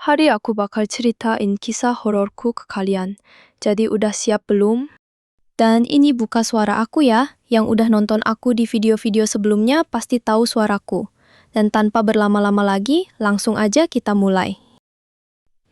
Hari aku bakal ceritain kisah hororku ke kalian. Jadi udah siap belum? Dan ini buka suara aku ya. Yang udah nonton aku di video-video sebelumnya pasti tahu suaraku. Dan tanpa berlama-lama lagi, langsung aja kita mulai.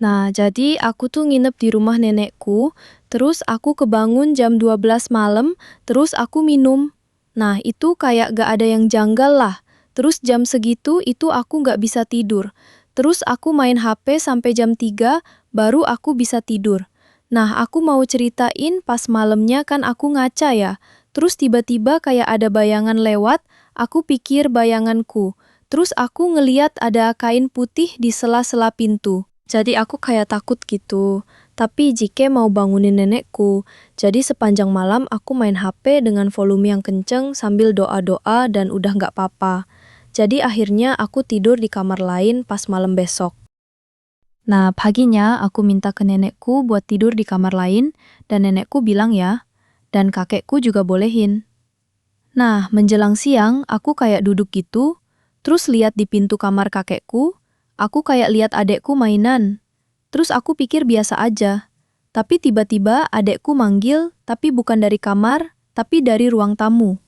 Nah, jadi aku tuh nginep di rumah nenekku, terus aku kebangun jam 12 malam, terus aku minum. Nah, itu kayak gak ada yang janggal lah. Terus jam segitu itu aku gak bisa tidur. Terus aku main HP sampai jam 3, baru aku bisa tidur. Nah, aku mau ceritain pas malamnya kan aku ngaca ya. Terus tiba-tiba kayak ada bayangan lewat, aku pikir bayanganku. Terus aku ngeliat ada kain putih di sela-sela pintu. Jadi aku kayak takut gitu. Tapi jika mau bangunin nenekku, jadi sepanjang malam aku main HP dengan volume yang kenceng sambil doa-doa dan udah nggak apa-apa. Jadi akhirnya aku tidur di kamar lain pas malam besok. Nah, paginya aku minta ke nenekku buat tidur di kamar lain dan nenekku bilang ya, dan kakekku juga bolehin. Nah, menjelang siang aku kayak duduk gitu, terus lihat di pintu kamar kakekku, aku kayak lihat adekku mainan. Terus aku pikir biasa aja. Tapi tiba-tiba adekku manggil, tapi bukan dari kamar, tapi dari ruang tamu.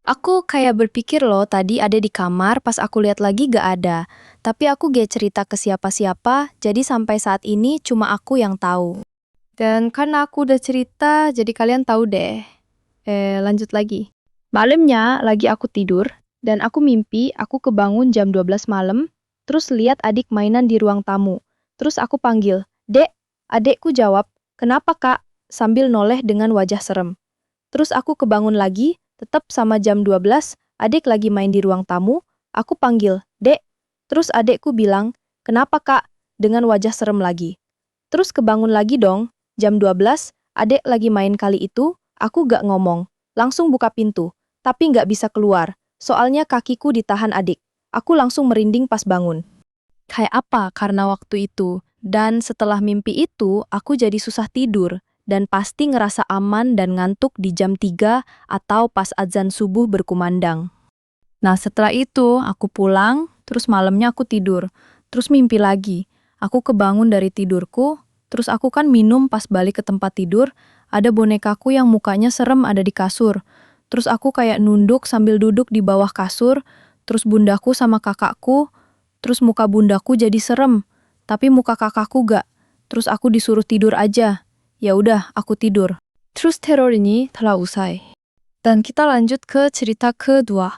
Aku kayak berpikir loh tadi ada di kamar, pas aku lihat lagi gak ada. Tapi aku gak cerita ke siapa-siapa, jadi sampai saat ini cuma aku yang tahu. Dan karena aku udah cerita, jadi kalian tahu deh. Lanjut lagi. Malamnya lagi aku tidur, dan aku mimpi aku kebangun jam 12 malam, terus lihat adik mainan di ruang tamu. Terus aku panggil, "Dek." Adekku jawab, "Kenapa kak?" Sambil noleh dengan wajah serem. Terus aku kebangun lagi, tetap sama jam 12, adik lagi main di ruang tamu, aku panggil, "Dek." Terus adekku bilang, "Kenapa kak?" Dengan wajah serem lagi. Terus kebangun lagi dong, jam 12, adek lagi main kali itu, aku gak ngomong, langsung buka pintu, tapi gak bisa keluar, soalnya kakiku ditahan adik. Aku langsung merinding pas bangun. Kayak apa karena waktu itu? Dan setelah mimpi itu, aku jadi susah tidur, dan pasti ngerasa aman dan ngantuk di jam 3 atau pas azan subuh berkumandang. Nah, setelah itu aku pulang, terus malamnya aku tidur, terus mimpi lagi. Aku kebangun dari tidurku, terus aku kan minum pas balik ke tempat tidur, ada bonekaku yang mukanya serem ada di kasur. Terus aku kayak nunduk sambil duduk di bawah kasur, terus bundaku sama kakakku, terus muka bundaku jadi serem, tapi muka kakakku gak. Terus aku disuruh tidur aja. Ya udah, aku tidur. Terus teror ini telah usai. Dan kita lanjut ke cerita kedua.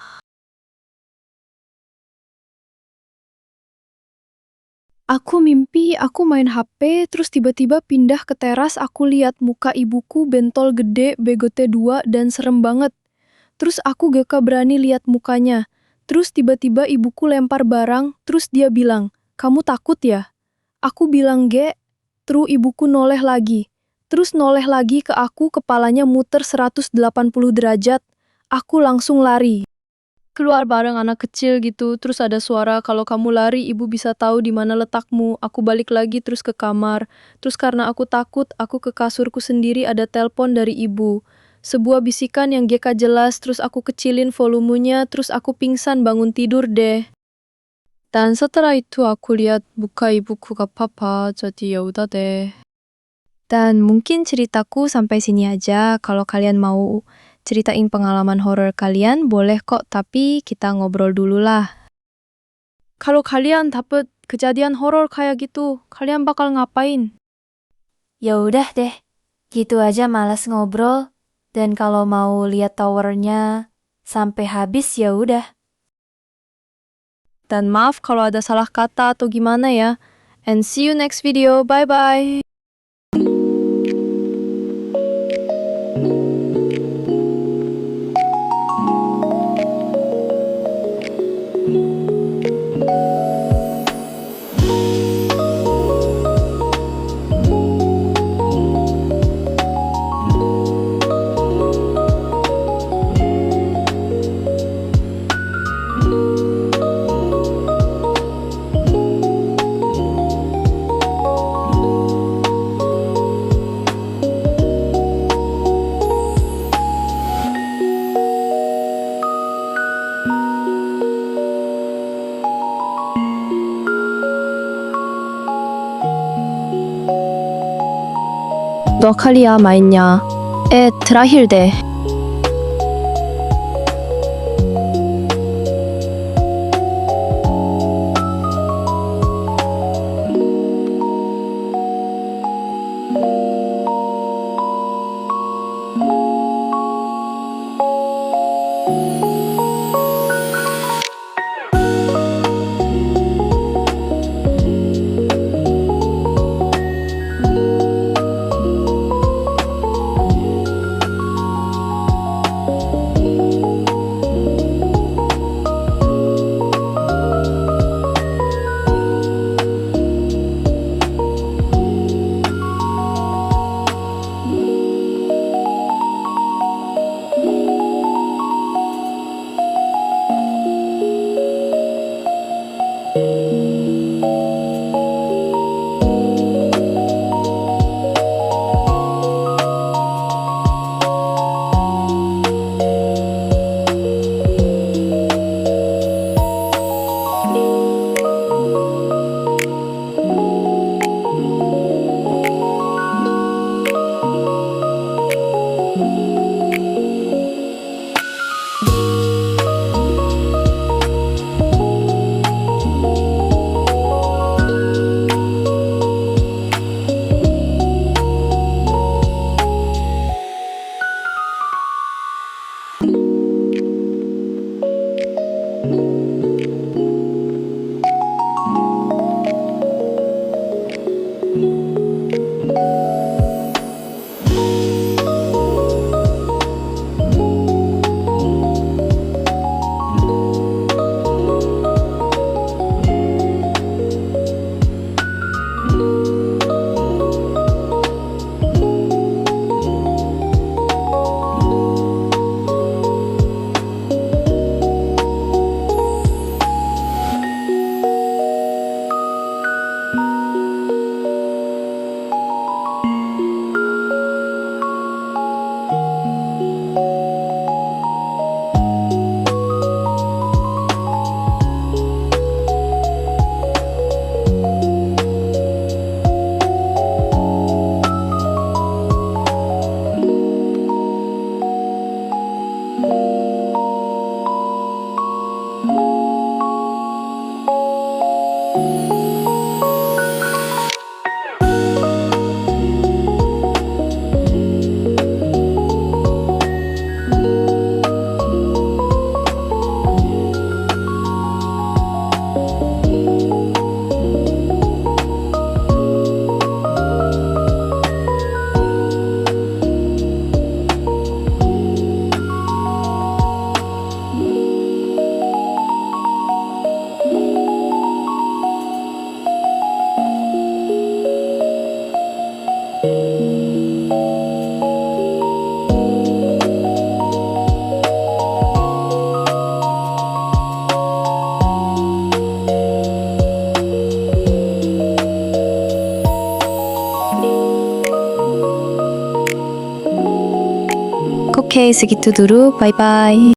Aku mimpi aku main HP, terus tiba-tiba pindah ke teras, aku lihat muka ibuku bentol gede, begote 2, dan serem banget. Terus aku gak berani lihat mukanya. Terus tiba-tiba ibuku lempar barang, terus dia bilang, "Kamu takut ya?" Aku bilang, "Ge." Terus ibuku noleh lagi. Terus noleh lagi ke aku, kepalanya muter 180 derajat. Aku langsung lari. Keluar bareng anak kecil gitu, terus ada suara, "Kalau kamu lari, ibu bisa tahu di mana letakmu." Aku balik lagi terus ke kamar. Terus karena aku takut, aku ke kasurku sendiri, ada telepon dari ibu. Sebuah bisikan yang GK jelas, terus aku kecilin volumenya, terus aku pingsan bangun tidur deh. Dan setelah itu aku lihat muka ibuku gak apa-apa, jadi ya udah deh. Dan mungkin ceritaku sampai sini aja. Kalau kalian mau ceritain pengalaman horor kalian, boleh kok, tapi kita ngobrol dulu lah. Kalau kalian dapet kejadian horor kayak gitu, kalian bakal ngapain? Ya udah deh, gitu aja malas ngobrol. Dan kalau mau lihat towernya sampai habis ya udah. Dan maaf kalau ada salah kata atau gimana ya. And see you next video. Bye-bye. dua kali ya mainnya. Terakhir deh. Oke, segitu dulu. Bye-bye.